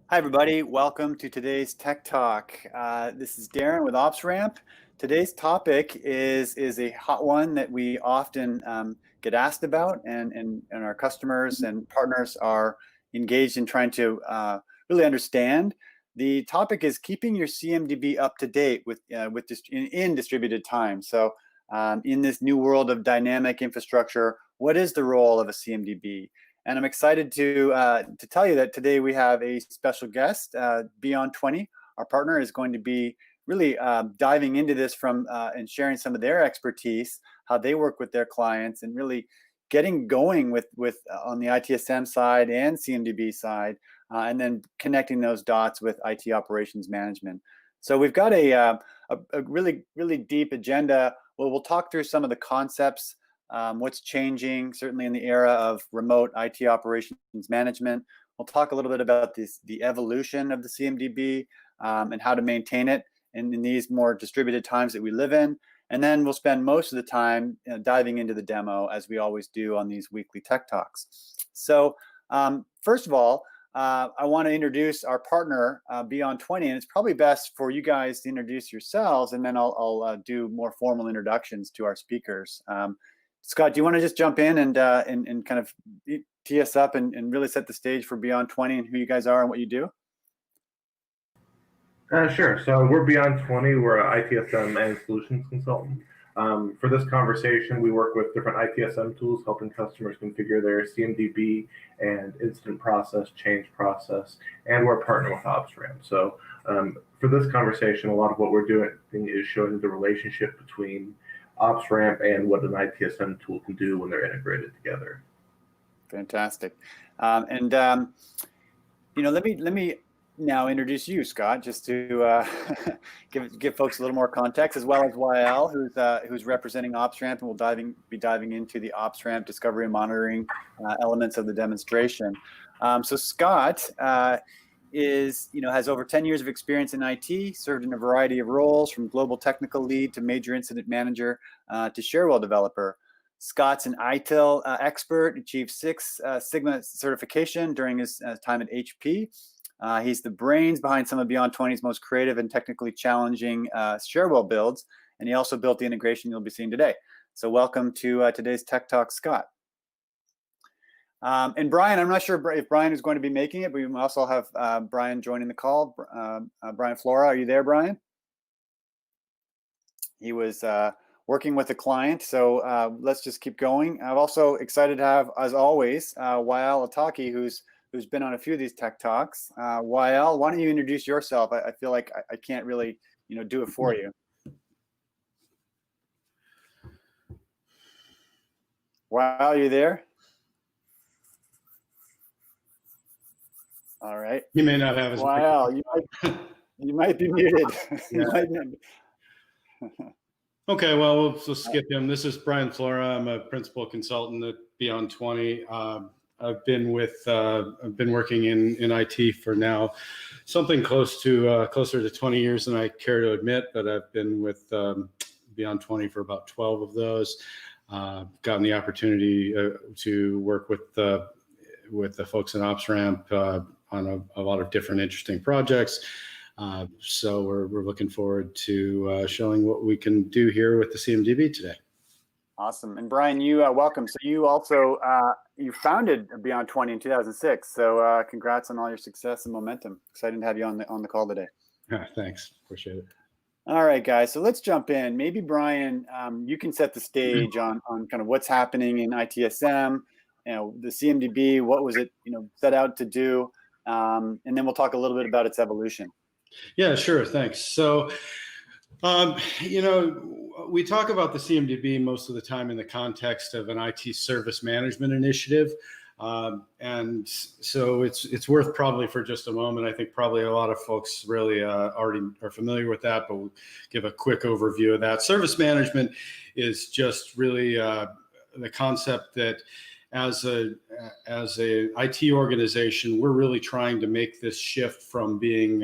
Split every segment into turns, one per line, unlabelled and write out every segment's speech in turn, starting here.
Hi, everybody. Welcome to today's Tech Talk. This is Darren with OpsRamp. Today's topic is a hot one that we often get asked about, and our customers and partners are engaged in trying to really understand. The topic is keeping your CMDB up to date in distributed time. So in this new world of dynamic infrastructure, what is the role of a CMDB? And I'm excited to tell you that today we have a special guest, Beyond20. Our partner is going to be really diving into this and sharing some of their expertise, how they work with their clients, and really getting going with on the ITSM side and CMDB side, and then connecting those dots with IT operations management. So we've got a really, really deep agenda. We'll talk through some of the concepts. What's changing, certainly in the era of remote IT operations management. We'll talk a little bit about the evolution of the CMDB and how to maintain it in these more distributed times that we live in. And then we'll spend most of the time diving into the demo, as we always do on these weekly Tech Talks. So first of all, I want to introduce our partner, Beyond20, and it's probably best for you guys to introduce yourselves, and then I'll do more formal introductions to our speakers. Scott, do you want to just jump in and kind of tee us up and really set the stage for Beyond20 and who you guys are and what you do?
Sure. So we're Beyond20. We're an ITSM and solutions consultant. For this conversation, we work with different ITSM tools, helping customers configure their CMDB and incident process, change process, and we're a partner with OpsRamp. So for this conversation, a lot of what we're doing is showing the relationship between OpsRamp and what an ITSM tool can do when they're integrated together.
Fantastic. You know, let me now introduce you, Scott, just to give folks a little more context, as well as YL, who's representing OpsRamp, and we'll be diving into the OpsRamp discovery and monitoring elements of the demonstration. So Scott has over 10 years of experience in IT, served in a variety of roles, from global technical lead to major incident manager to Sharewell developer. Scott's an ITIL expert, achieved 6 Sigma certification during his time at HP. He's the brains behind some of Beyond20's most creative and technically challenging Sharewell builds, and he also built the integration you'll be seeing today. So welcome to today's Tech Talk, Scott. And Brian, I'm not sure if Brian is going to be making it, but we also have Brian joining the call. Brian Flora, are you there, Brian? He was working with a client, so let's just keep going. I'm also excited to have, as always, YL Ataki, who's been on a few of these Tech Talks. YL, why don't you introduce yourself? I feel like I can't really, do it for you. YL, are you there? All right.
He may not have his.
Wow, you might be muted.
Okay, well, we'll skip him. This is Brian Flora. I'm a principal consultant at Beyond20. I've been working in IT for now something closer to 20 years than I care to admit, but I've been with Beyond20 for about 12 of those. Gotten the opportunity to work with the folks in OpsRamp on a lot of different interesting projects. So we're looking forward to showing what we can do here with the CMDB today.
Awesome. And Brian, you welcome. So you also you founded Beyond20 in 2006. So congrats on all your success and momentum. Excited to have you on the call today.
Thanks. Appreciate it.
All right, guys. So let's jump in. Maybe Brian, you can set the stage on kind of what's happening in ITSM. The CMDB. What was it set out to do? And then we'll talk a little bit about its evolution.
Yeah, sure. Thanks. So, we talk about the CMDB most of the time in the context of an IT service management initiative. And so it's worth probably for just a moment. I think probably a lot of folks really already are familiar with that, but we'll give a quick overview of that. Service management is just really the concept that as a IT organization, we're really trying to make this shift from being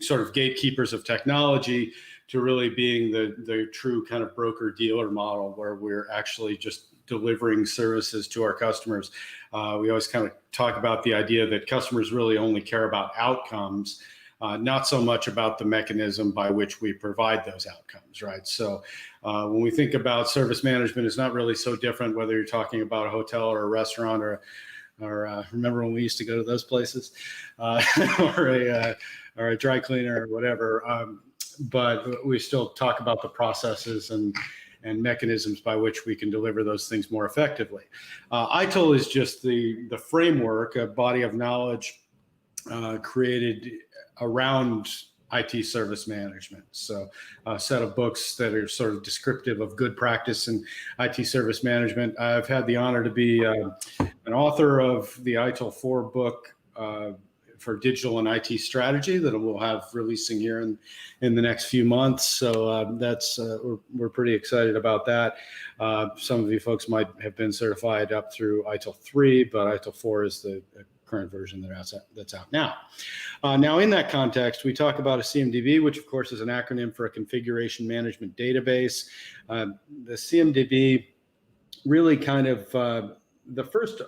sort of gatekeepers of technology really being the true kind of broker dealer model where we're actually just delivering services to our customers. We always kind of talk about the idea that customers really only care about outcomes, not so much about the mechanism by which we provide those outcomes, right? So when we think about service management, it's not really so different whether you're talking about a hotel or a restaurant or remember when we used to go to those places, or a dry cleaner or whatever. But we still talk about the processes and mechanisms by which we can deliver those things more effectively. ITIL is just the framework, a body of knowledge created around IT service management. So a set of books that are sort of descriptive of good practice in IT service management. I've had the honor to be an author of the ITIL 4 book for digital and IT strategy that we'll have releasing here in the next few months. So that's we're pretty excited about that. Some of you folks might have been certified up through ITIL 3, but ITIL 4 is the current version that's out now. Now, in that context, we talk about a CMDB, which of course is an acronym for a configuration management database. The CMDB really kind of the first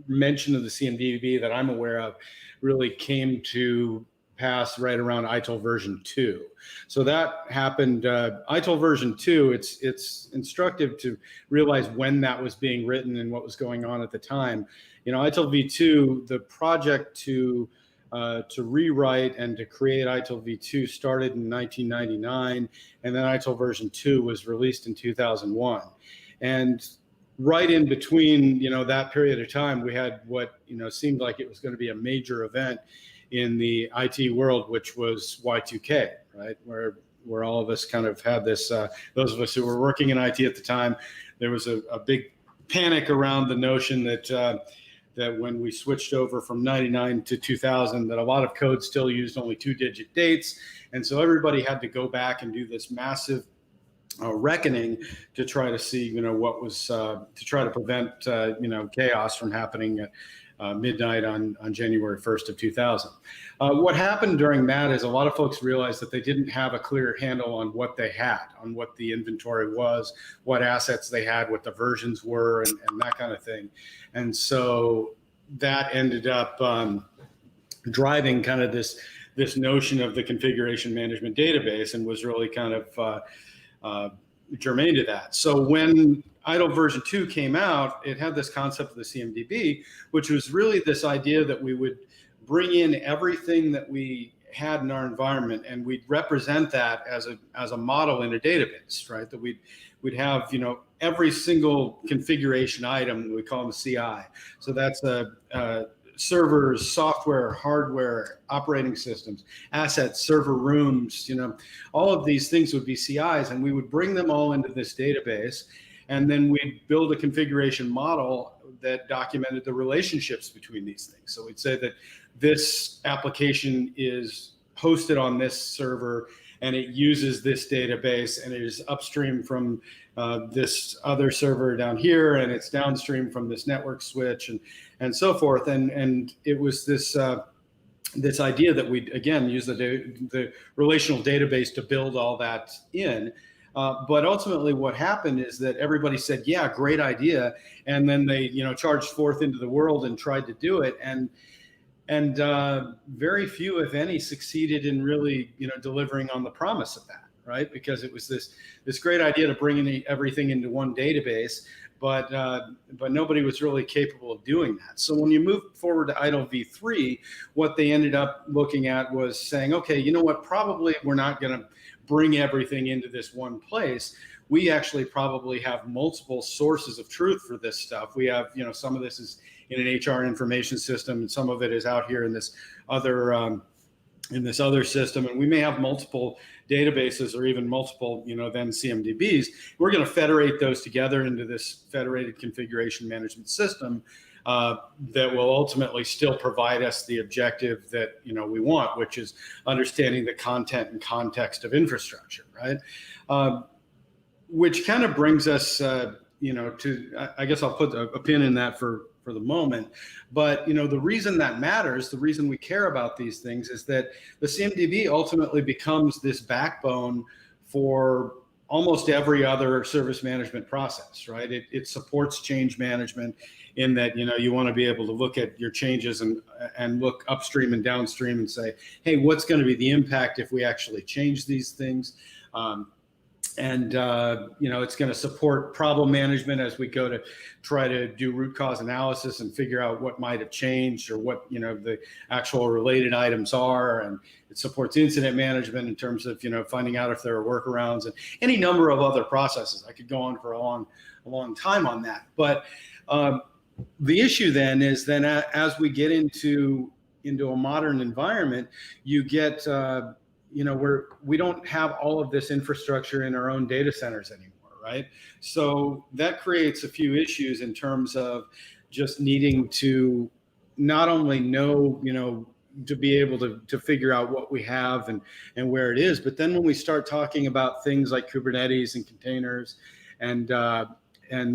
mention of the CMDB that I'm aware of really came to pass right around ITIL version 2. So that happened, ITIL version 2, it's instructive to realize when that was being written and what was going on at the time. You know, ITIL v2, the project to rewrite and to create ITIL v2 started in 1999, and then ITIL version 2 was released in 2001. And right in between, you know, that period of time, we had what, you know, seemed like it was going to be a major event in the IT world, which was Y2K, right? Where all of us kind of had this, those of us who were working in IT at the time, there was a big panic around the notion that that when we switched over from 99 to 2000, that a lot of code still used only 2-digit dates. And so everybody had to go back and do this massive reckoning to try to see, you know, what was, to try to prevent, you know, chaos from happening at midnight on January 1st of 2000. What happened during that is a lot of folks realized that they didn't have a clear handle on what they had, on what the inventory was, what assets they had, what the versions were, and that kind of thing. And so that ended up driving kind of this notion of the configuration management database, and was really kind of germane to that. So when ITIL version 2 came out, it had this concept of the CMDB, which was really this idea that we would bring in everything that we had in our environment, and we'd represent that as a model in a database, right? That we'd have, you know, every single configuration item, we call them CI. So that's servers, software, hardware, operating systems, assets, server rooms, you know, all of these things would be CIs, and we would bring them all into this database. And then we'd build a configuration model that documented the relationships between these things. So we'd say that this application is hosted on this server, and it uses this database, and it is upstream from this other server down here, and it's downstream from this network switch, and so forth. And it was this this idea that we'd, again, use the relational database to build all that in. But ultimately what happened is that everybody said, yeah, great idea. And then they, you know, charged forth into the world and tried to do it. And very few, if any, succeeded in really, you know, delivering on the promise of that, right? Because it was this great idea to bring in everything into one database, but nobody was really capable of doing that. So when you move forward to ITIL v3, what they ended up looking at was saying, okay, you know what, probably we're not going to bring everything into this one place. We actually probably have multiple sources of truth for this stuff. We have, you know, some of this is in an HR information system, and some of it is out here in this other system, and we may have multiple databases or even multiple, you know, then CMDBs. We're going to federate those together into this federated configuration management system that will ultimately still provide us the objective that, you know, we want, which is understanding the content and context of infrastructure, right? Which kind of brings us, you know, to, I guess I'll put a pin in that for the moment. But, you know, the reason that matters, the reason we care about these things, is that the CMDB ultimately becomes this backbone for almost every other service management process, right? It supports change management in that, you want to be able to look at your changes and look upstream and downstream and say, hey, what's going to be the impact if we actually change these things? It's going to support problem management as we go to try to do root cause analysis and figure out what might have changed or what, the actual related items are. And it supports incident management in terms of, finding out if there are workarounds and any number of other processes. I could go on for a long time on that. But the issue then is as we get into a modern environment, you get, we don't have all of this infrastructure in our own data centers anymore, right? So that creates a few issues in terms of just needing to not only know, to be able to figure out what we have and where it is, but then when we start talking about things like Kubernetes and containers and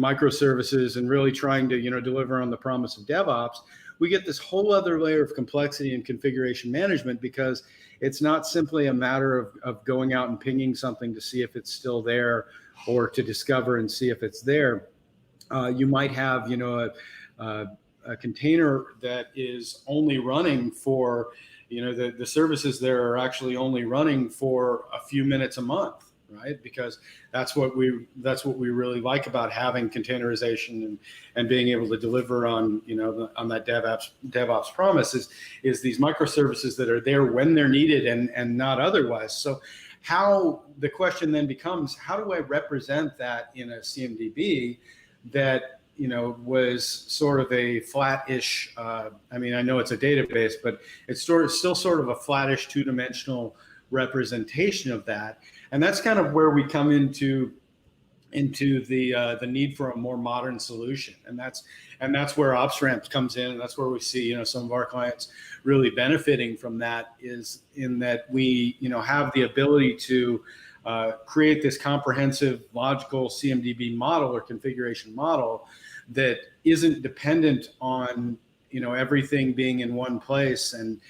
microservices and really trying to, deliver on the promise of DevOps, we get this whole other layer of complexity and configuration management, because it's not simply a matter of going out and pinging something to see if it's still there or to discover and see if it's there. You might have, a container that is only running for, the services there are actually only running for a few minutes a month, right? Because that's what we really like about having containerization and being able to deliver on, on that DevOps promise is these microservices that are there when they're needed and not otherwise. So the question then becomes, how do I represent that in a CMDB that, was sort of a flat-ish, I know it's a database, but it's still sort of a flat-ish two-dimensional representation of that. And that's kind of where we come into the need for a more modern solution. And that's where OpsRamp comes in. And that's where we see, some of our clients really benefiting from that, is in that we, have the ability to create this comprehensive, logical CMDB model or configuration model that isn't dependent on, everything being in one place and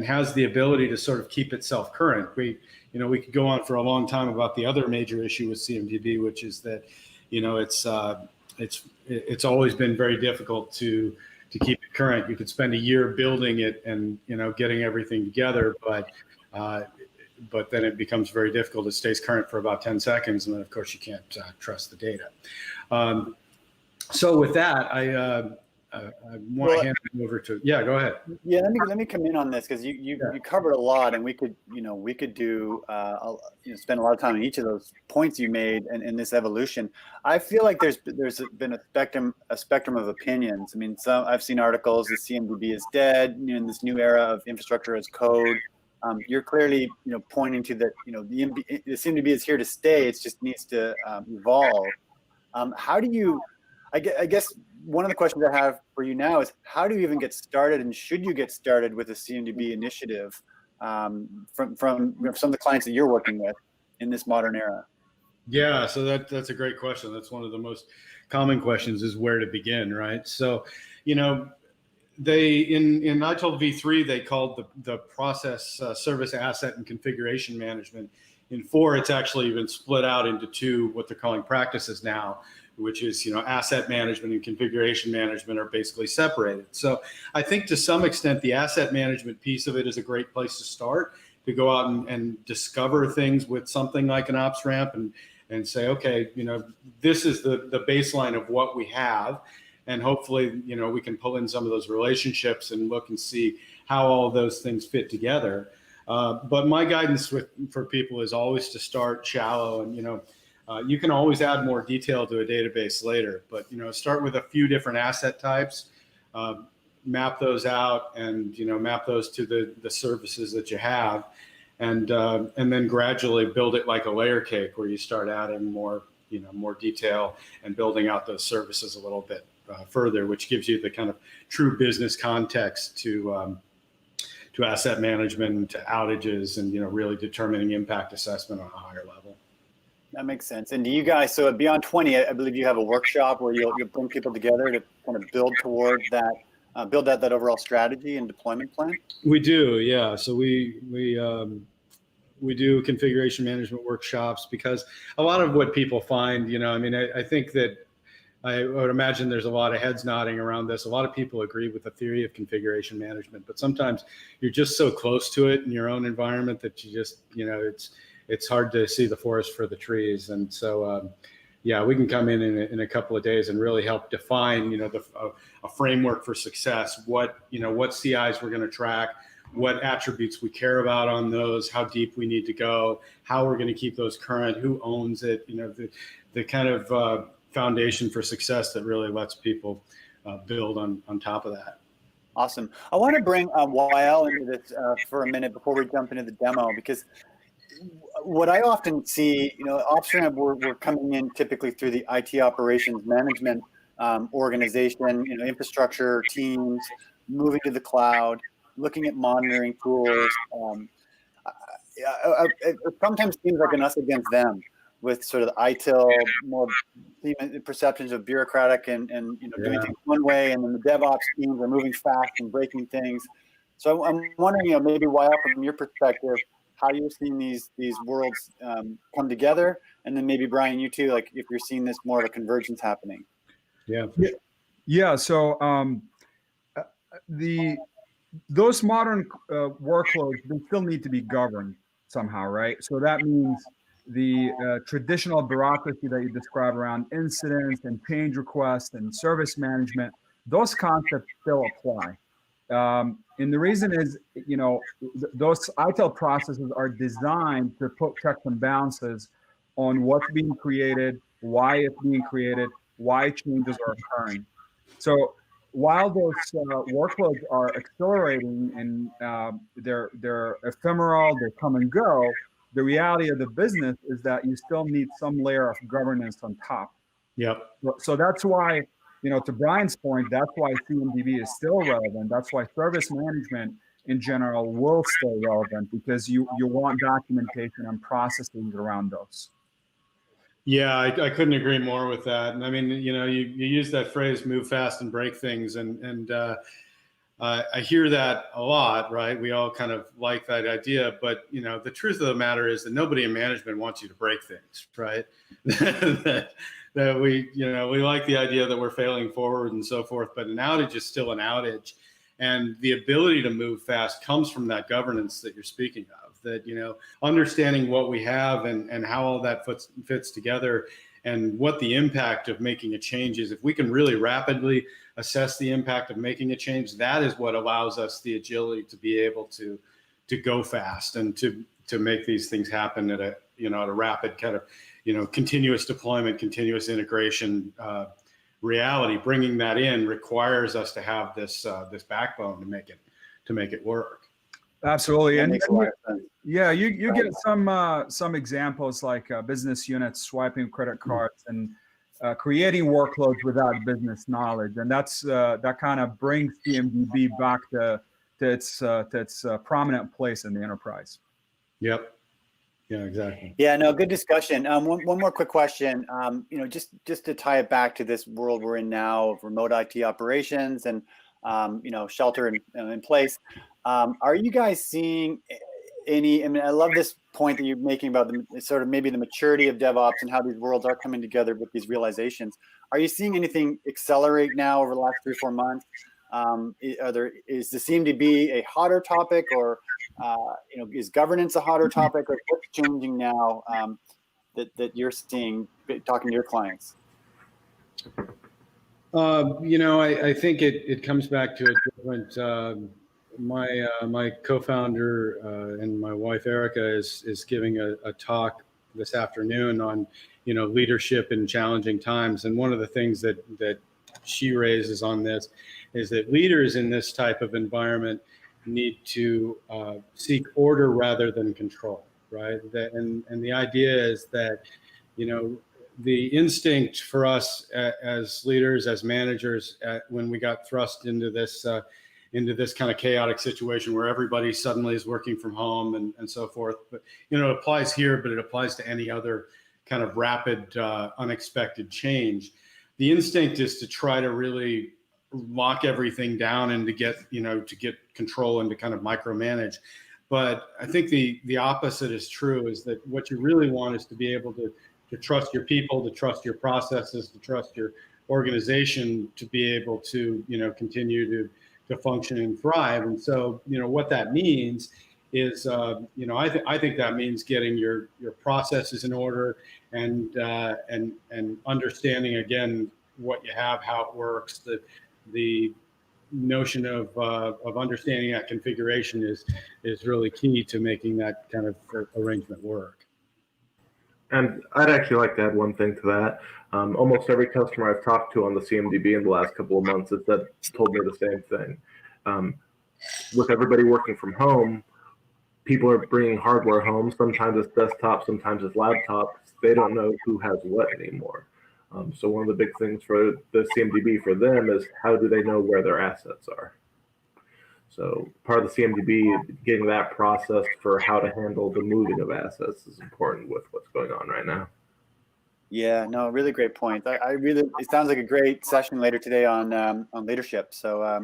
has the ability to sort of keep itself current. We could go on for a long time about the other major issue with CMDB, which is that, it's always been very difficult to keep it current. You could spend a year building it and, getting everything together, but then it becomes very difficult. It stays current for about 10 seconds. And then of course you can't trust the data. So with that, I want to hand it over to, go ahead.
Yeah, let me come in on this, because you covered a lot, and we could do spend a lot of time on each of those points you made in this evolution. I feel like there's been a spectrum of opinions. I've seen articles that CMDB is dead in this new era of infrastructure as code. You're clearly pointing to that the CMDB is here to stay. It just needs to evolve. How do you? I guess one of the questions I have for you now is, how do you even get started, and should you get started with a CMDB initiative from some of the clients that you're working with in this modern era?
Yeah, so that's a great question. That's one of the most common questions, is where to begin, right? So, they in ITIL v3 they called the process service asset and configuration management. In 4, it's actually been split out into 2, what they're calling practices now, which is, asset management and configuration management are basically separated. So I think to some extent, the asset management piece of it is a great place to start, to go out and discover things with something like an OpsRamp and say, okay, this is the baseline of what we have. And hopefully, we can pull in some of those relationships and look and see how all of those things fit together. But my guidance for people is always to start shallow, and you can always add more detail to a database later. But start with a few different asset types, map those out, and map those to the services that you have, and then gradually build it like a layer cake, where you start adding more detail and building out those services a little bit further, which gives you the kind of true business context to asset management, to outages, and really determining impact assessment on a higher level.
That makes sense. And do you guys, so at Beyond20, I believe you have a workshop where you'll bring people together to kind of build towards that, build that overall strategy and deployment plan?
We do, yeah. So we we do configuration management workshops, because a lot of what people find, I mean, I think that I would imagine there's a lot of heads nodding around this. A lot of people agree with the theory of configuration management, but sometimes you're just so close to it in your own environment that you just, it's hard to see the forest for the trees. And so, yeah, we can come in a couple of days and really help define, a framework for success. What CIs we're going to track, what attributes we care about on those, how deep we need to go, how we're going to keep those current, who owns it, the kind of foundation for success that really lets people build on top of that.
Awesome. I want to bring YL into this for a minute before we jump into the demo, because what I often see, OpsRamp, we're coming in typically through the IT operations management organization, infrastructure teams, moving to the cloud, looking at monitoring tools. It sometimes seems like an us against them, with sort of the ITIL, more perceptions of bureaucratic and doing things one way, and then the DevOps teams are moving fast and breaking things. So I'm wondering, maybe YL, from your perspective, how you're seeing these worlds come together, and then maybe Brian, you too, like if you're seeing this more of a convergence happening.
Yeah. So those modern workloads, they still need to be governed somehow, right? So that means the traditional bureaucracy that you described around incidents and change requests and service management, those concepts still apply. And the reason is, those ITIL processes are designed to put checks and balances on what's being created, why it's being created, why changes are occurring. So while those workloads are accelerating and they're ephemeral, they come and go, the reality of the business is that you still need some layer of governance on top.
Yep.
So that's why, to Brian's point, that's why CMDB is still relevant. That's why service management in general will stay relevant, because you want documentation and processes around those.
Yeah, I couldn't agree more with that. And I mean, you use that phrase, move fast and break things. And I hear that a lot, right? We all kind of like that idea, but the truth of the matter is that nobody in management wants you to break things, right? that we like the idea that we're failing forward and so forth, but an outage is still an outage. And the ability to move fast comes from that governance that you're speaking of, that, understanding what we have and how all that fits together, and what the impact of making a change is. If we can really rapidly assess the impact of making a change, that is what allows us the agility to be able to go fast and to make these things happen at a rapid kind of, continuous deployment, continuous integration reality. Bringing that in requires us to have this backbone to make it work.
Absolutely. And yeah, you get some examples like business units swiping credit cards and creating workloads without business knowledge, and that kind of brings CMDB back to its prominent place in the enterprise.
Yep. Yeah, exactly.
Yeah, no, good discussion. One more quick question. Just to tie it back to this world we're in now of remote IT operations and shelter in place. Are you guys seeing any? I mean, I love this point that you're making about maybe the maturity of DevOps and how these worlds are coming together with these realizations. Are you seeing anything accelerate now over the last 3 or 4 months? Is the CMDB a hotter topic, or is governance a hotter topic, or what's changing now that you're seeing talking to your clients?
I think it comes back to a different. My co-founder and my wife Erica is giving a talk this afternoon on leadership in challenging times, and one of the things that she raises on this is that leaders in this type of environment need to seek order rather than control, right? And the idea is that the instinct for us as leaders, as managers, when we got thrust into this kind of chaotic situation where everybody suddenly is working from home and so forth. But, it applies here, but it applies to any other kind of rapid, unexpected change. The instinct is to try to really lock everything down and to get control and to kind of micromanage. But I think the opposite is true, is that what you really want is to be able to trust your people, to trust your processes, to trust your organization, to be able to, continue to function and thrive. And so, what that means is, I think that means getting your processes in order and understanding, again, what you have, how it works. The notion of understanding that configuration is really key to making that kind of arrangement work.
And I'd actually like to add one thing to that. Almost every customer I've talked to on the CMDB in the last couple of months has told me the same thing. With everybody working from home, people are bringing hardware home. Sometimes it's desktop, sometimes it's laptops. They don't know who has what anymore. So one of the big things for the CMDB for them is, how do they know where their assets are? So part of the CMDB, getting that process for how to handle the moving of assets is important with what's going on right now.
Yeah, no, really great point. It sounds like a great session later today on leadership. So I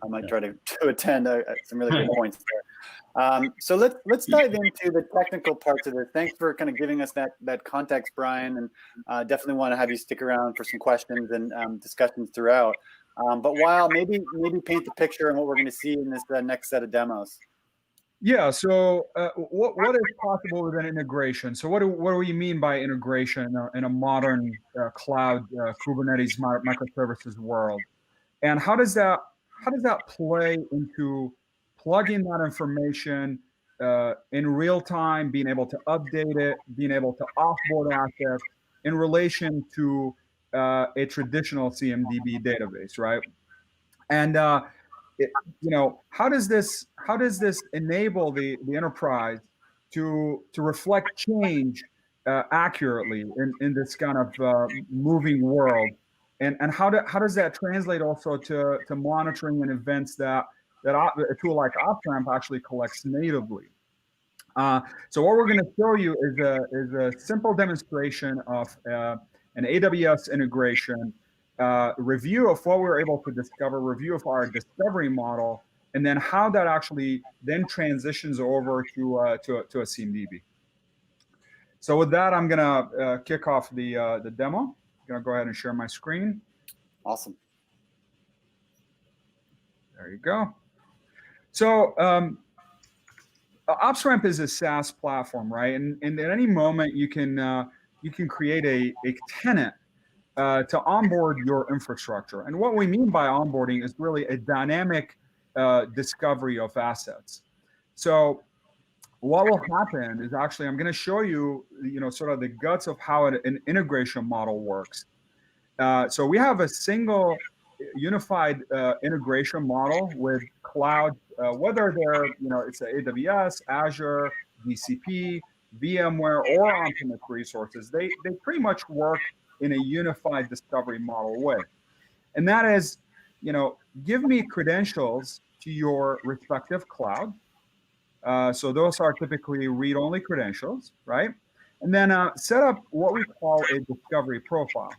might try to attend some really good points there. So let's dive into the technical parts of this. Thanks for kind of giving us that context, Brian, and definitely want to have you stick around for some questions and discussions throughout. But while maybe paint the picture on what we're going to see in this next set of demos.
Yeah. So what is possible with an integration? So what do we mean by integration in a modern cloud Kubernetes microservices world? And how does that play into plugging that information in real time, being able to update it, being able to offboard assets in relation to a traditional CMDB database, right? And how does this enable the enterprise to reflect change accurately in this kind of moving world, and how does that translate also to monitoring and events that a tool like OpsRamp actually collects natively? So what we're going to show you is a simple demonstration of an AWS integration, review of what we were able to discover, review of our discovery model, and then how that actually then transitions over to a CMDB. So with that, I'm going to kick off the demo. I'm going to go ahead and share my screen.
Awesome.
There you go. So OpsRamp is a SaaS platform, right? And at any moment you can create a tenant to onboard your infrastructure. And what we mean by onboarding is really a dynamic discovery of assets. So what will happen is, actually, I'm going to show you, sort of the guts of how an integration model works. So we have a single unified integration model with cloud, whether they're, it's AWS, Azure, GCP, VMware, or on-premise resources. They pretty much work in a unified discovery model way. And that is, give me credentials to your respective cloud. So those are typically read-only credentials, right? And then set up what we call a discovery profile.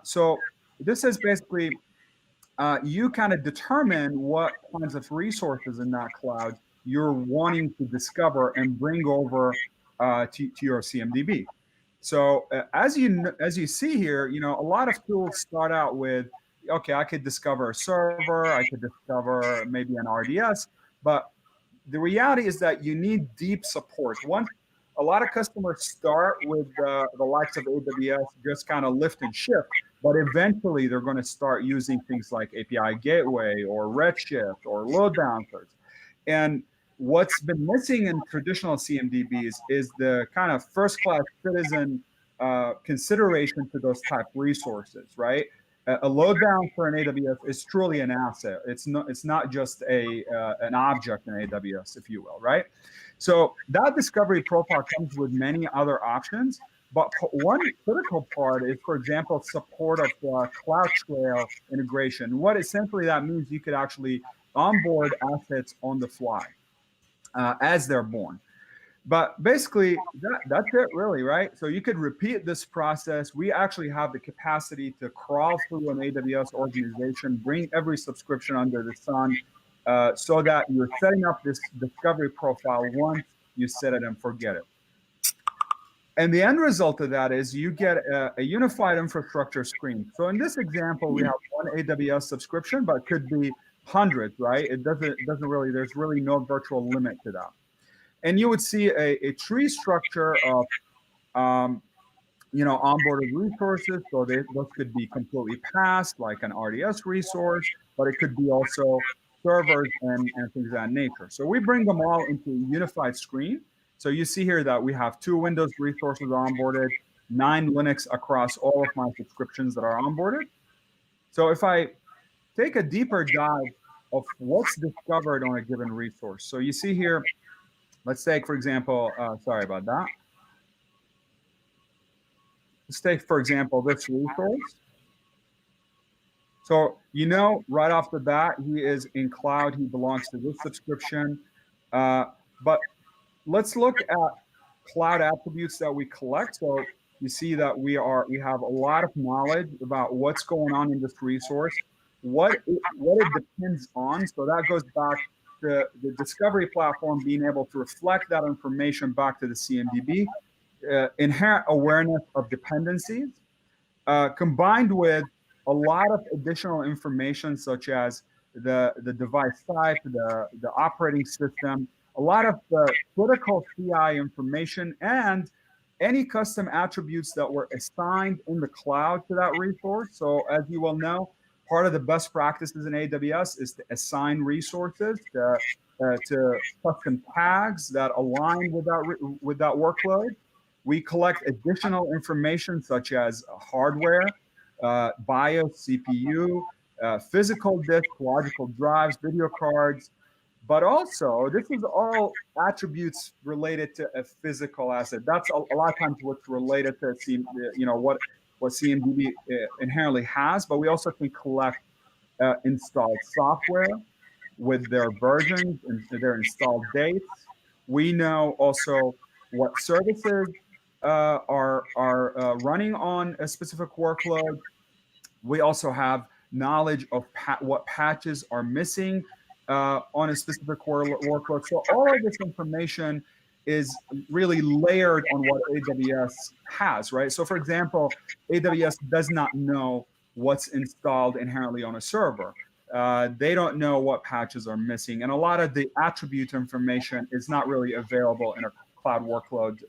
So this is basically, you kind of determine what kinds of resources in that cloud you're wanting to discover and bring over to your CMDB. So as you see here, a lot of tools start out with, okay, I could discover a server, I could discover maybe an RDS, but the reality is that you need deep support. A lot of customers start with the likes of AWS, just kind of lift and shift, but eventually they're going to start using things like API Gateway or Redshift or load balancers. And what's been missing in traditional CMDBs is the kind of first-class citizen consideration to those type resources, right? A load balancer in AWS is truly an asset. It's not just an object in AWS, if you will, right? So that discovery profile comes with many other options, but one critical part is, for example, support of CloudTrail integration. What essentially that means, you could actually onboard assets on the fly as they're born. But basically, that's it really, right? So you could repeat this process. We actually have the capacity to crawl through an AWS organization, bring every subscription under the sun, so that you're setting up this discovery profile once you set it and forget it. And the end result of that is you get a unified infrastructure screen. So in this example, we have one AWS subscription, but it could be hundreds, right? It doesn't really, there's really no virtual limit to that. And you would see a tree structure of, onboarded resources. So those could be completely passed, like an RDS resource, but it could be also servers and things of that nature. So we bring them all into a unified screen. So you see here that we have 2 Windows resources onboarded, 9 Linux across all of my subscriptions that are onboarded. So if I take a deeper dive of what's discovered on a given resource. So you see here, let's take, for example, sorry about that. Let's take, for example, this resource. So right off the bat, he is in cloud. He belongs to this subscription. But let's look at cloud attributes that we collect. So you see that we have a lot of knowledge about what's going on in this resource, what it depends on. So that goes back to the discovery platform being able to reflect that information back to the CMDB, inherent awareness of dependencies, combined with a lot of additional information such as the device type, the operating system, a lot of the critical CI information, and any custom attributes that were assigned in the cloud to that resource. So as you will know, part of the best practices in AWS is to assign resources to custom tags that align with that workload. We collect additional information such as hardware, BIOS, CPU, physical disk, logical drives, video cards, but also this is all attributes related to a physical asset. That's a lot of times what's related to what CMDB inherently has, but we also can collect installed software with their versions and their installed dates. We know also what services are running on a specific workload. We also have knowledge of what patches are missing on a specific workload. So all of this information is really layered on what AWS has, right? So for example, AWS does not know what's installed inherently on a server. They don't know what patches are missing. And a lot of the attribute information is not really available in a cloud workload,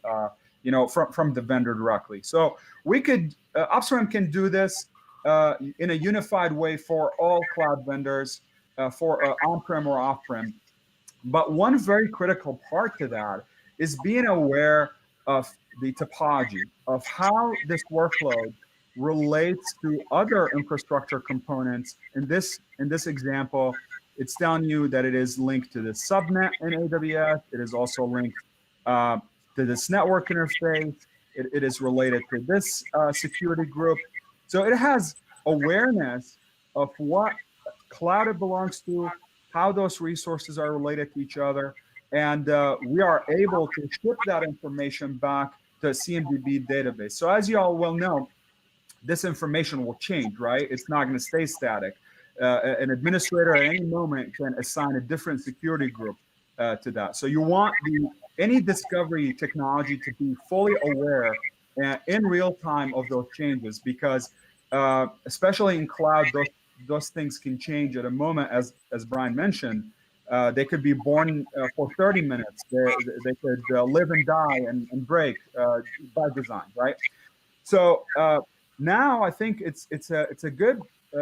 from the vendor directly. So we could, OpsRamp can do this in a unified way for all cloud vendors, for on-prem or off-prem. But one very critical part to that is being aware of the topology of how this workload relates to other infrastructure components. In this example, it's telling you that it is linked to the subnet in AWS. It is also linked to this network interface. It is related to this security group. So it has awareness of what cloud it belongs to, how those resources are related to each other, and we are able to ship that information back to a CMDB database. So as you all well know, this information will change, right? It's not going to stay static. An administrator at any moment can assign a different security group to that. So you want any discovery technology to be fully aware in real time of those changes, because especially in cloud, those things can change at a moment, as Brian mentioned. They could be born for 30 minutes. They could live and die and break by design, right? So now I think it's a good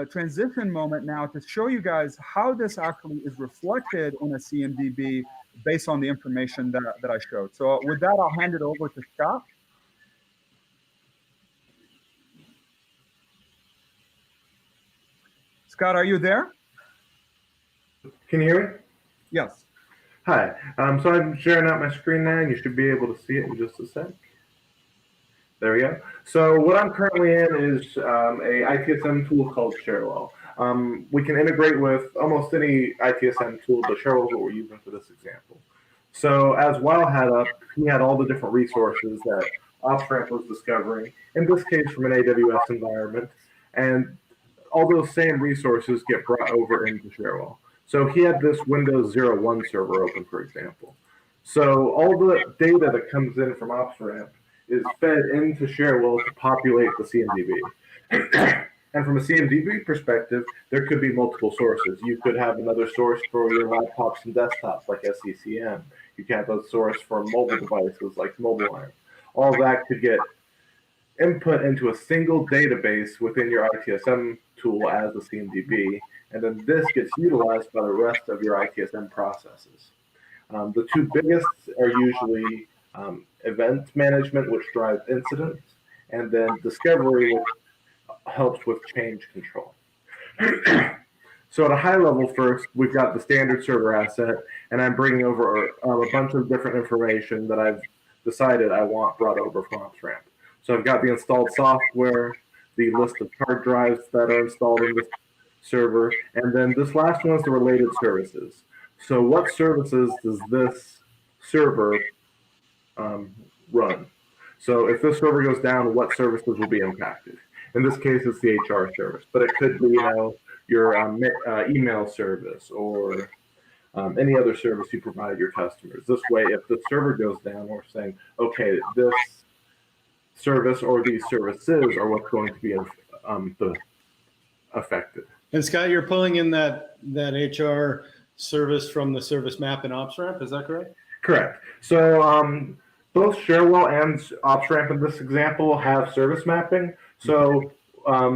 transition moment now to show you guys how this actually is reflected in a CMDB based on the information that I showed. So with that, I'll hand it over to Scott. Scott, are you there?
Can you hear me?
Yes.
Hi. So I'm sharing out my screen now, and you should be able to see it in just a sec. There we go. So what I'm currently in is a ITSM tool called Cherwell. We can integrate with almost any ITSM tool, but Cherwell is what we're using for this example. So as Weil had up, he had all the different resources that OpsRamp was discovering, in this case from an AWS environment, and all those same resources get brought over into Cherwell. So he had this Windows 01 server open, for example. So all the data that comes in from OpsRamp is fed into Cherwell to populate the CMDB. And from a CMDB perspective, there could be multiple sources. You could have another source for your laptops and desktops like SCCM. You could have a source for mobile devices like MobileIron. All that could get input into a single database within your ITSM tool as a CMDB, and then this gets utilized by the rest of your ITSM processes. The two biggest are usually event management, which drives incidents, and then discovery, which helps with change control. So at a high level, first, we've got the standard server asset, and I'm bringing over a bunch of different information that I've decided I want brought over from OpsRamp. So I've got the installed software, the list of hard drives that are installed in the server, and then this last one is the related services. So what services does this server run? So if this server goes down, what services will be impacted? In this case, it's the HR service, but it could be, your email service or any other service you provide your customers. This way, if the server goes down, we're saying, okay, this service or these services are what's going to be affected.
And Scott, you're pulling in that HR service from the service map in OpsRamp, is that correct?
Correct. So both Cherwell and OpsRamp in this example have service mapping. So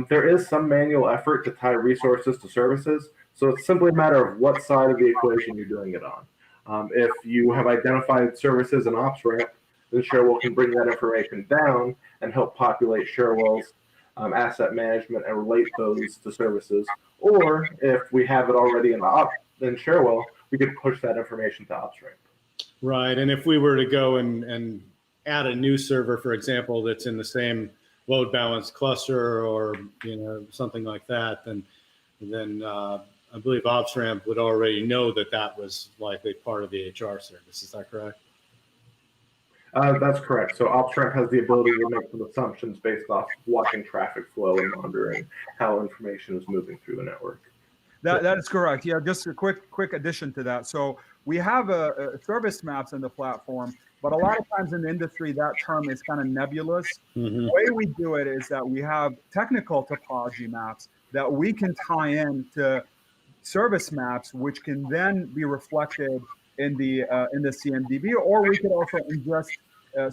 there is some manual effort to tie resources to services. So it's simply a matter of what side of the equation you're doing it on. If you have identified services in OpsRamp, then Cherwell can bring that information down and help populate Cherwell's asset management and relate those to services. Or if we have it already in Cherwell, we could push that information to OpsRamp.
Right, and if we were to go and add a new server, for example, that's in the same load balanced cluster or something like that, then I believe OpsRamp would already know that was likely part of the HR service. Is that correct?
That's correct. So OpsRamp has the ability to make some assumptions based off watching traffic flow and monitoring how information is moving through the network.
That is correct. Yeah, just a quick addition to that. So we have service maps in the platform, but a lot of times in the industry, that term is kind of nebulous. The way we do it is that we have technical topology maps that we can tie in to service maps, which can then be reflected in the CMDB, or we could also ingest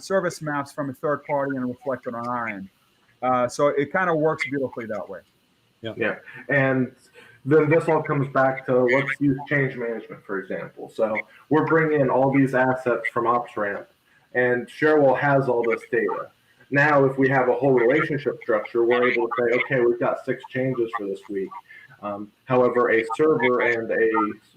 service maps from a third party and reflect it on our end. So it kind of works beautifully that way.
Yeah, and then this all comes back to, let's use change management, for example. So we're bringing in all these assets from OpsRamp, and Cherwell has all this data. Now, if we have a whole relationship structure, we're able to say, okay, we've got 6 changes for this week. However, a server and a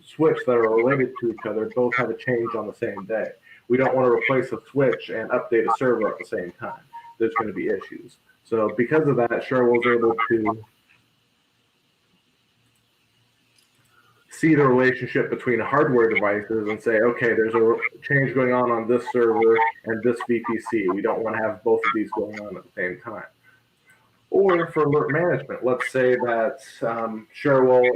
switch that are related to each other both have a change on the same day. We don't want to replace a switch and update a server at the same time. There's going to be issues. So because of that, Cherwell is able to see the relationship between hardware devices and say, okay, there's a change going on this server and this VPC. We don't want to have both of these going on at the same time. Or for alert management, let's say that Cherwell,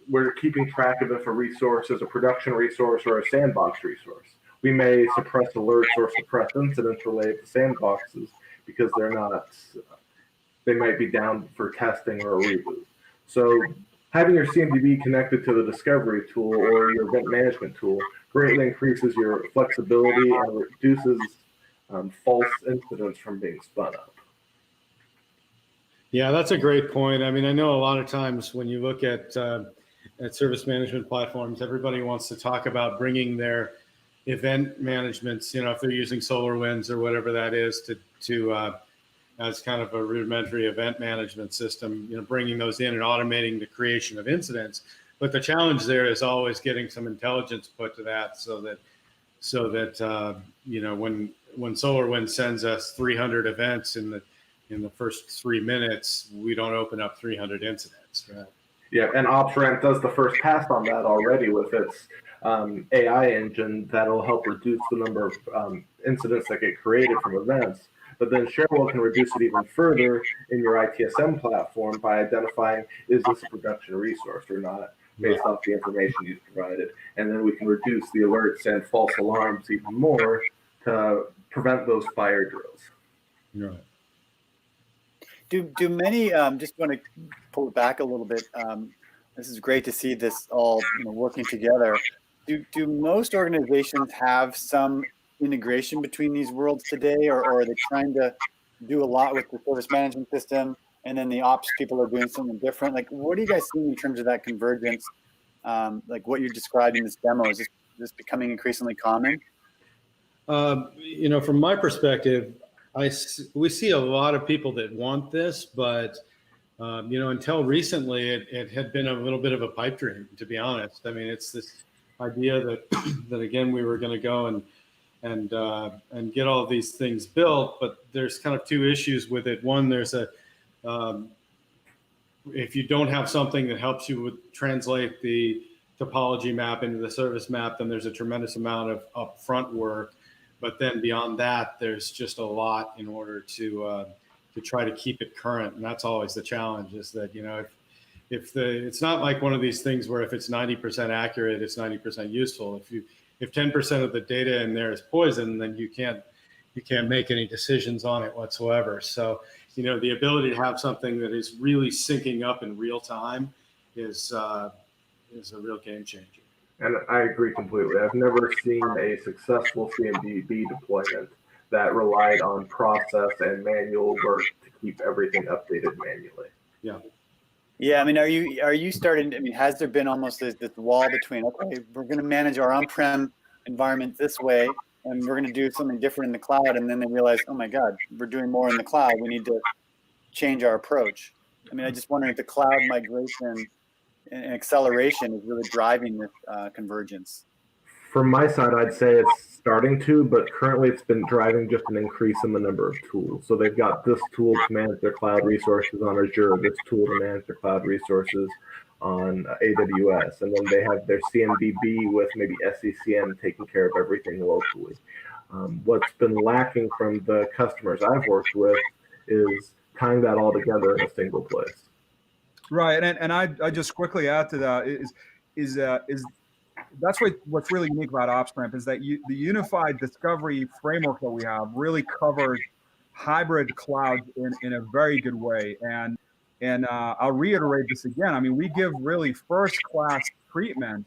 we're keeping track of if a resource is a production resource or a sandbox resource. We may suppress alerts or suppress incidents related to sandboxes because they might be down for testing or a reboot. So having your CMDB connected to the discovery tool or your event management tool greatly increases your flexibility and reduces false incidents from being spun up.
Yeah, that's a great point. I mean, I know a lot of times when you look at service management platforms, everybody wants to talk about bringing their event managements, if they're using SolarWinds or whatever that is to as kind of a rudimentary event management system, bringing those in and automating the creation of incidents. But the challenge there is always getting some intelligence put to that so that when SolarWinds sends us 300 events in the first 3 minutes, we don't open up 300 incidents, right?
Yeah, and OpsRamp does the first pass on that already with its AI engine that'll help reduce the number of incidents that get created from events. But then Cherwell can reduce it even further in your ITSM platform by identifying, is this a production resource or not? based off the information you've provided. And then we can reduce the alerts and false alarms even more to prevent those fire drills.
Right.
Do many, just want to pull it back a little bit. This is great to see this all working together. Do most organizations have some integration between these worlds today, or are they trying to do a lot with the service management system, and then the ops people are doing something different? Like, what are you guys seeing in terms of that convergence? Like what you're describing in this demo, is this becoming increasingly common?
From my perspective, we see a lot of people that want this, but until recently, it had been a little bit of a pipe dream, to be honest. I mean, it's this idea that again, we were going to go and get all of these things built, but there's kind of two issues with it. One, there's if you don't have something that helps you translate the topology map into the service map, then there's a tremendous amount of upfront work. But then beyond that, there's just a lot in order to try to keep it current, and that's always the challenge. Is that it's not like one of these things where if it's 90% accurate, it's 90% useful. If 10% of the data in there is poison, then you can't make any decisions on it whatsoever. So the ability to have something that is really syncing up in real time is a real game changer.
And I agree completely. I've never seen a successful CMDB deployment that relied on process and manual work to keep everything updated manually.
Yeah.
Yeah, I mean, are you starting? I mean, has there been almost this wall between, okay, we're going to manage our on-prem environment this way, and we're going to do something different in the cloud, and then they realize, oh my God, we're doing more in the cloud. We need to change our approach. I mean, I just wonder if the cloud migration and acceleration is really driving this convergence.
From my side, I'd say it's starting to, but currently it's been driving just an increase in the number of tools. So they've got this tool to manage their cloud resources on Azure, this tool to manage their cloud resources on AWS, and then they have their CMDB with maybe SCCM taking care of everything locally. What's been lacking from the customers I've worked with is tying that all together in a single place.
Right, and I just quickly add to that is that's what's really unique about OpsRamp is that the unified discovery framework that we have really covers hybrid clouds in a very good way. And I'll reiterate this again. I mean, we give really first-class treatment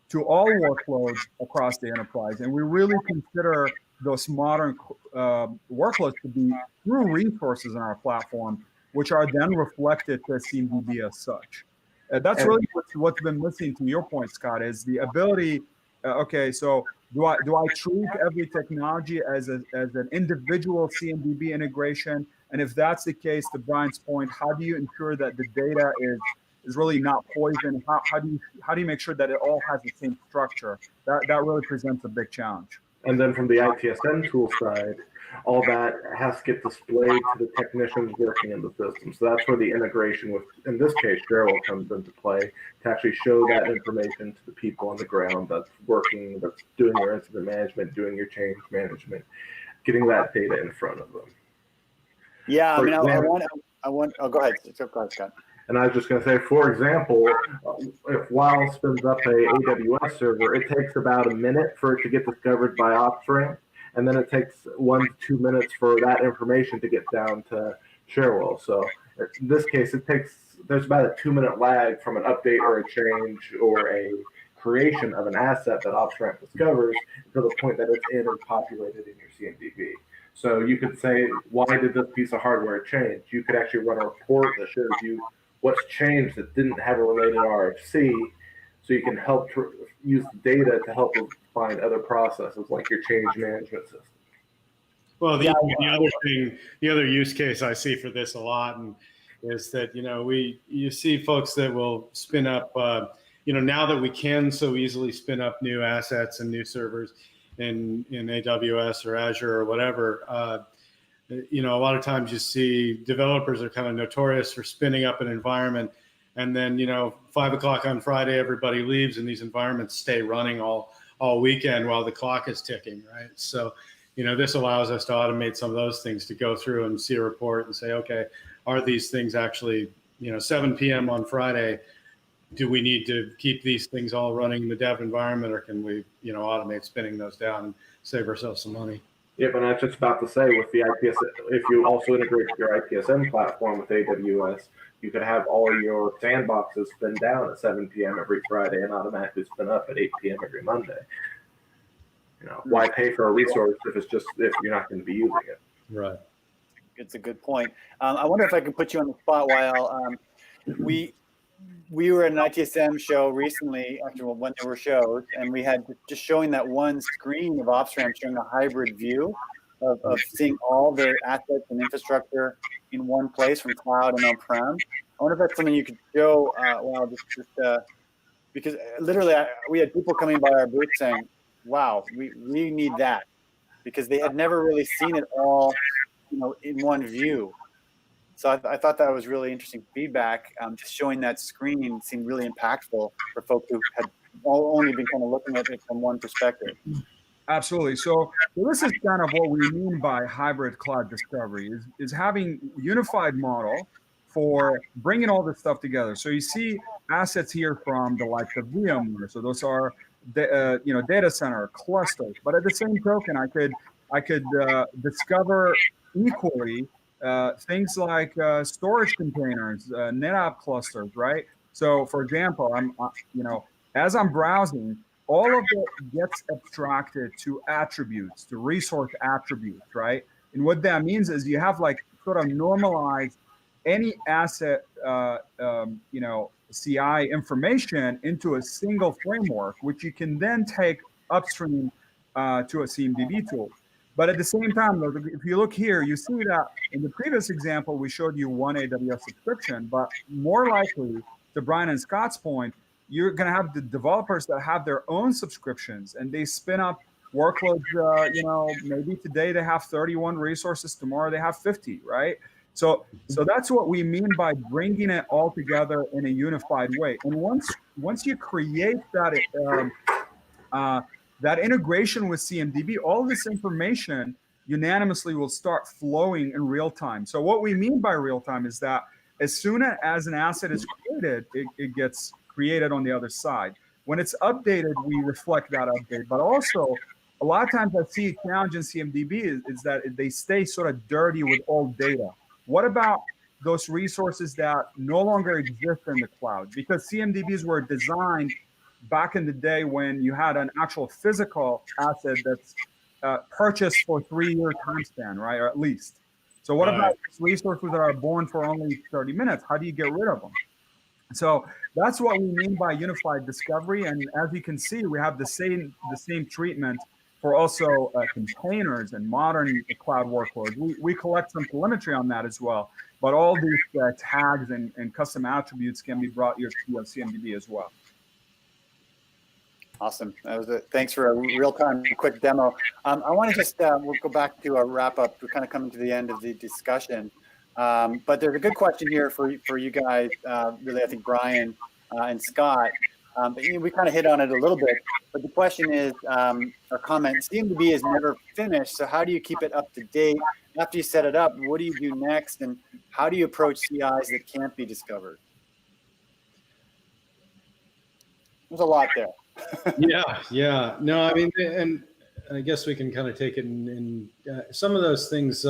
to all workloads across the enterprise, and we really consider those modern workloads to be true resources in our platform, which are then reflected to CMDB as such. That's really what's been missing, to your point, Scott, is the ability. Okay, so do I treat every technology as an individual CMDB integration? And if that's the case, to Brian's point, how do you ensure that the data is really not poison? How do you make sure that it all has the same structure? That really presents a big challenge.
And then from the ITSM tool side, all that has to get displayed to the technicians working in the system. So that's where the integration with, in this case, Cheryl comes into play to actually show that information to the people on the ground that's working, that's doing your incident management, doing your change management, getting that data in front of them.
Yeah, I mean, I want. Oh, go ahead. Go ahead, Scott.
And I was just going to say, for example, if WOW spins up a AWS server, it takes about a minute for it to get discovered by OpsRamp, and then it takes 1 to 2 minutes for that information to get down to Cherwell. So in this case, there's about a 2-minute lag from an update or a change or a creation of an asset that OpsRamp discovers to the point that it's in and populated in your CMDB. So you could say, why did this piece of hardware change? You could actually run a report that shows you what's changed that didn't have a related RFC, so you can help use the data to help find other processes like your change management system.
Well, the other use case I see for this a lot is that you see folks that will spin up now that we can so easily spin up new assets and new servers in AWS or Azure or whatever. A lot of times you see developers are kind of notorious for spinning up an environment, and then 5 o'clock on Friday everybody leaves and these environments stay running all weekend while the clock is ticking, right? So this allows us to automate some of those things, to go through and see a report and say, okay, are these things actually 7 p.m. on Friday, do we need to keep these things all running in the dev environment, or can we, automate spinning those down and save ourselves some money?
Yeah, but I was just about to say, with the ITSM, if you also integrate your ITSM platform with AWS, you could have all your sandboxes spin down at 7 p.m. every Friday and automatically spin up at 8 p.m. every Monday. Why pay for a resource if you're not going to be using it?
Right.
It's a good point. I wonder if I can put you on the spot while we were at an ITSM show recently, after when there were shows, and we had just showing that one screen of OpsRamp showing a hybrid view of seeing all the assets and infrastructure in one place from cloud and on-prem. I wonder if that's something you could show, because literally we had people coming by our booth saying, wow, we need that, because they had never really seen it all, in one view. So I thought that was really interesting feedback. Just showing that screen seemed really impactful for folks who had only been kind of looking at it from one perspective.
Absolutely. So this is kind of what we mean by hybrid cloud discovery, is having a unified model for bringing all this stuff together. So you see assets here from the likes of VMware. So those are data center clusters. But at the same token, I could discover equally things like storage containers, NetApp clusters, right? So, for example, as I'm browsing, all of it gets abstracted to attributes, to resource attributes, right? And what that means is you have sort of normalized any asset, CI information into a single framework, which you can then take upstream to a CMDB tool. But at the same time, if you look here, you see that in the previous example, we showed you one AWS subscription, but more likely, to Brian and Scott's point, you're going to have the developers that have their own subscriptions, and they spin up workloads. Maybe today they have 31 resources, tomorrow they have 50, right? So that's what we mean by bringing it all together in a unified way. And once you create that that integration with CMDB, all this information unanimously will start flowing in real time. So what we mean by real time is that as soon as an asset is created, it gets created on the other side. When it's updated, we reflect that update. But also, a lot of times I see a challenge in CMDB is that they stay sort of dirty with old data. What about those resources that no longer exist in the cloud? Because CMDBs were designed back in the day when you had an actual physical asset that's purchased for 3-year time span, right? Or at least. So what about resources that are born for only 30 minutes? How do you get rid of them? So that's what we mean by unified discovery. And as you can see, we have the same treatment for also containers and modern cloud workloads. We collect some telemetry on that as well. But all these tags and custom attributes can be brought here to CMDB as well.
Awesome. That was thanks for a real-time quick demo. I want to just we'll go back to a wrap-up. We're kind of coming to the end of the discussion. But there's a good question here for you guys, really, I think Brian and Scott. But we kind of hit on it a little bit. But the question is, or comment, CMDB is never finished. So how do you keep it up to date? After you set it up, what do you do next? And how do you approach CIs that can't be discovered? There's a lot there.
Yeah. No, I mean, and I guess we can kind of take it in some of those things.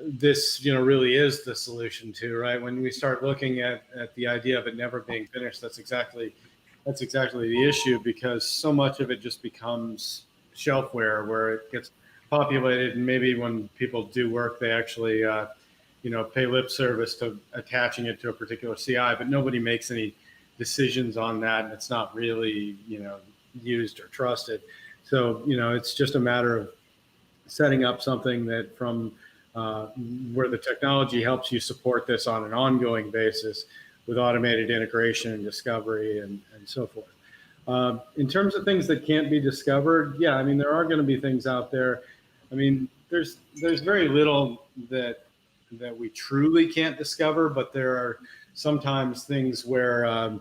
This, really is the solution to, right? When we start looking at the idea of it never being finished, that's exactly the issue, because so much of it just becomes shelfware where it gets populated, and maybe when people do work, they actually, pay lip service to attaching it to a particular CI, but nobody makes any decisions on that, and it's not really, used or trusted. So, it's just a matter of setting up something that from where the technology helps you support this on an ongoing basis with automated integration and discovery and so forth. In terms of things that can't be discovered, yeah, I mean, there are going to be things out there. I mean, there's very little that we truly can't discover, but there are sometimes things where,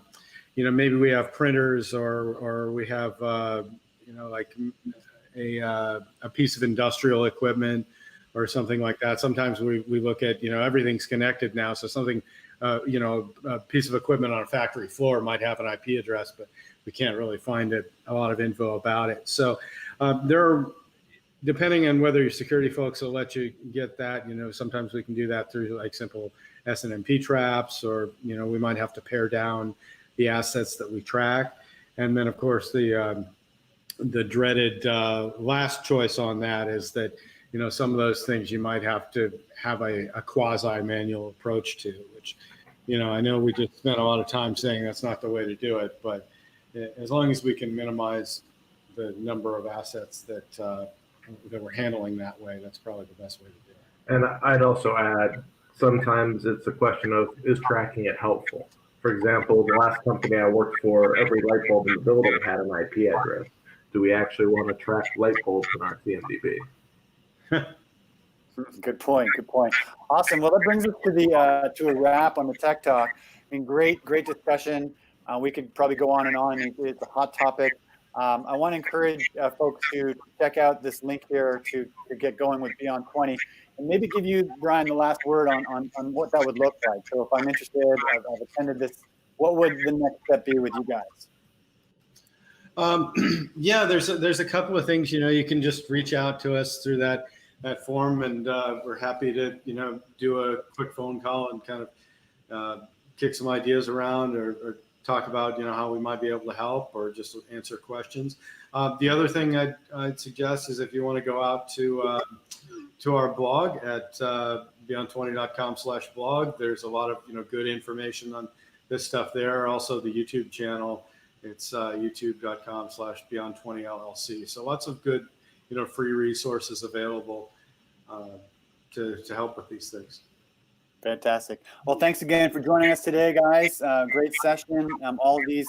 maybe we have printers or we have, like a piece of industrial equipment or something like that. Sometimes we look at, everything's connected now. So something, a piece of equipment on a factory floor might have an IP address, but we can't really find a lot of info about it. So depending on whether your security folks will let you get that, sometimes we can do that through like simple SNMP traps, or, we might have to pare down the assets that we track. And then, of course, the dreaded last choice on that is that, some of those things you might have to have a quasi-manual approach to, which, I know we just spent a lot of time saying that's not the way to do it, but as long as we can minimize the number of assets that we're handling that way, that's probably the best way to do it.
And I'd also add, sometimes it's a question of, is tracking it helpful? For example, the last company I worked for, every light bulb in the building had an IP address. Do we actually want to track light bulbs in our CMDB?
Good point. Good point. Awesome. Well, that brings us to to a wrap on the Tech Talk. I mean, great discussion. We could probably go on and on. It's a hot topic. I want to encourage folks to check out this link here to get going with Beyond20, and maybe give you, Brian, the last word on what that would look like. So if I'm interested, I've attended this, what would the next step be with you guys?
Yeah, there's a couple of things, you can just reach out to us through that form, and we're happy to, do a quick phone call and kind of kick some ideas around, or talk about, how we might be able to help, or just answer questions. The other thing I'd suggest is if you want to go out to our blog at beyond20.com/blog, there's a lot of, good information on this stuff there. Also the YouTube channel, it's youtube.com/beyond20llc. So lots of good, free resources available to help with these things.
Fantastic. Well, thanks again for joining us today, guys. Great session. All of these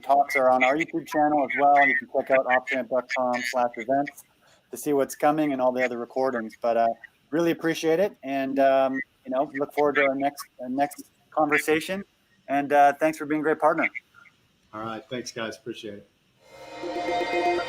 talks are on our YouTube channel as well. You can check out OpsRamp.com/events to see what's coming and all the other recordings. But really appreciate it, and look forward to our next conversation. And thanks for being a great partner.
All right. Thanks, guys. Appreciate it.